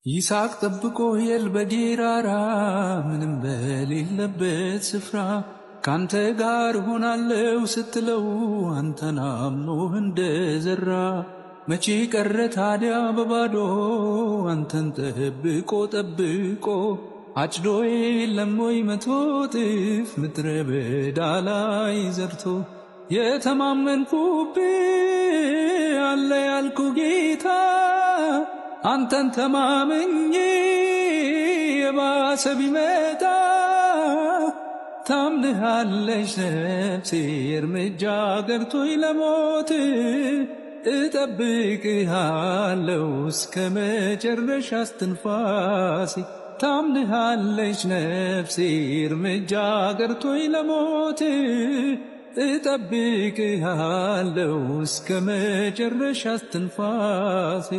ይስሐቅ ጠብቆ ሄል በጌራራ ምንም በሌለበት ስፍራ ካንተ ጋር ሆናለው ስትለው አንተን አምኖ እንደዘራ መቼ ቀረ ታዲያ በባዶ አንተን ጠብቆ አጭዶ የለም ወይ 100 እጥፍ ምድረ በዳ ላይ ዘርቶ የተማመንኩብህ አለ ያልኩ ጌታ አንተን ተማምኜ የባሰ ቢመጣ ታምንሃለች ነፍሴ እርምጃ ገርቶኝ ለሞት እጠብቅሃለሁ እስከ መጨረሻ እስትንፋሴ ታምንሃለች ነፍሴ እርምጃ ገርቶኝ ለሞት እጠብቅሃለሁ እስከ መጨረሻ እስትንፋሴ